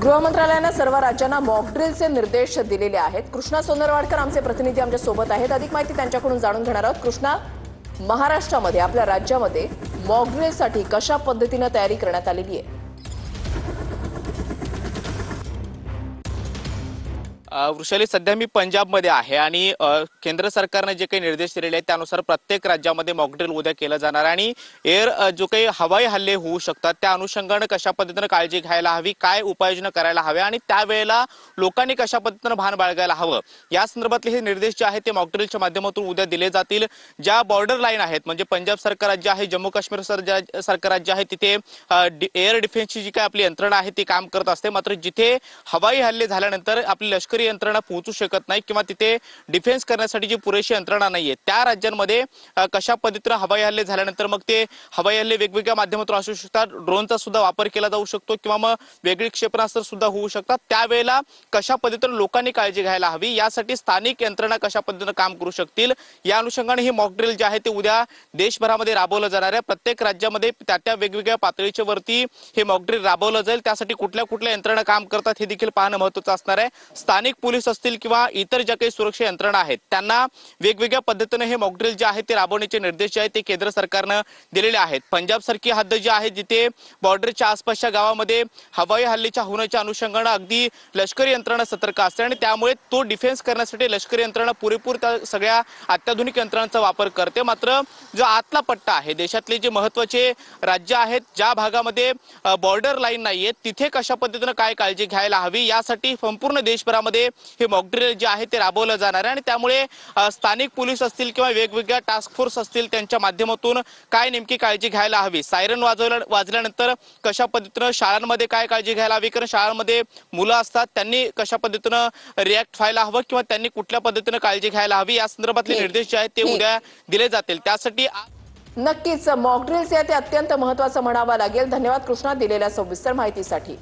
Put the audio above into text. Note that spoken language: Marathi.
गृह मंत्रालयाने सर्व राज्यांना मॉक ड्रिलचे निर्देश दिलेले आहेत। कृष्णा सोनरवाडकर आमचे प्रतिनिधी आमच्या सोबत आहेत। अधिक माहिती त्यांच्याकडून जाणून घेणार आहोत। कृष्णा, महाराष्ट्रामध्ये आपल्या राज्यामध्ये मॉक ड्रिलसाठी कशा पद्धतीने तयारी करण्यात आलेली आहे? वृषाली, सध्या मी पंजाबमध्ये आहे आणि केंद्र सरकारने जे काही निर्देश दिलेले आहेत त्यानुसार प्रत्येक राज्यामध्ये मॉकड्रिल उद्या केलं जाणार आणि एअर जो काही हवाई हल्ले होऊ शकतात त्या अनुषंगाने कशा पद्धतीने काळजी घ्यायला हवी, काय उपाययोजना करायला हव्या आणि त्यावेळेला लोकांनी कशा पद्धतीने भान बाळगायला हवं या संदर्भातले हे निर्देश जे आहेत ते मॉकड्रिलच्या माध्यमातून उद्या दिले जातील। ज्या बॉर्डर लाईन आहेत म्हणजे पंजाब सरकार राज्य आहे, जम्मू काश्मीर सरकार राज्य आहे, तिथे एअर डिफेन्सची जी काही आपली यंत्रणा आहे ती काम करत असते। मात्र जिथे हवाई हल्ले झाल्यानंतर आपली लष्करी यंत्रणा पोहोचू शकत नाही किंवा तिथे डिफेन्स करण्यासाठी जी पुरेशी यंत्रणा नाहीये त्या राज्यांमध्ये कशा पद्धतीने हवाई हल्ले झाल्यानंतर मग ते हवाई हल्ले वेगवेगळ्या माध्यमातून असू शकतात, ड्रोनचा सुद्धा वापर केला जाऊ शकतो किंवा मग वेगळी क्षेपणास्त्र सुद्धा होऊ शकतात। त्यावेळेला कशा पद्धतीने लोकांनी काळजी घ्यायला हवी यासाठी स्थानिक यंत्रणा कशा पद्धतीने काम करू शकतील या अनुषंगाने हे मॉक ड्रिल जे आहे ते उद्या देशभरामध्ये राबवलं जाणार आहे। प्रत्येक राज्यामध्ये त्या वेगवेगळ्या पातळीच्या वरती हे मॉक ड्रिल राबवलं जाईल। त्यासाठी कुठल्या कुठल्या यंत्रणा काम करतात हे देखील पाहणं महत्त्वाचं असणार आहे। स्थानिक पोलीस असतील किंवा इतर ज्या काही सुरक्षा यंत्रणा आहेत त्यांना वेगवेगळ्या पद्धतीने हे मॉक ड्रिल जे आहे ते राबवण्याचे निर्देश जे आहेत ते केंद्र सरकारने दिलेले आहेत। पंजाब सारखी हद्द जी आहे जिथे बॉर्डरच्या आसपासच्या गावामध्ये हवाई हल्ल्याच्या होण्याच्या अनुषंगाने अगदी लष्करी यंत्रणा सतर्क असते आणि त्यामुळे तो डिफेन्स करण्यासाठी लष्करी यंत्रणा पुरेपूर त्या सगळ्या अत्याधुनिक यंत्रणांचा वापर करते। मात्र जो आतला पट्टा आहे, देशातले जे महत्त्वाचे राज्य आहेत ज्या भागामध्ये बॉर्डर लाईन नाहीये तिथे कशा पद्धतीने काय काळजी घ्यायला हवी यासाठी संपूर्ण देशभरामध्ये हे मॉक ड्रिल जे आहे ते राबवलं जाणार आहे आणि त्यामुळे स्थानिक पोलीस असतील किंवा वेगवेगळ्या टास्क फोर्स असतील त्यांच्या माध्यमातून काय नेमकी काळजी घ्यायला हवी, सायरन वाजल्यानंतर कशा पद्धतीने शाळांमध्ये काय काळजी घ्यायला हवी, कारण शाळांमध्ये मुलं असतात त्यांनी कशा पद्धतीने रिॲक्ट व्हायला हवं किंवा त्यांनी कुठल्या पद्धतीने काळजी घ्यायला हवी या संदर्भातले निर्देश जे आहेत ते उद्या दिले जातील। त्यासाठी नक्कीच मॉक ड्रिल्स ते अत्यंत महत्त्वाचं म्हणावं लागेल। धन्यवाद कृष्णा दिलेल्या सविस्तर माहितीसाठी।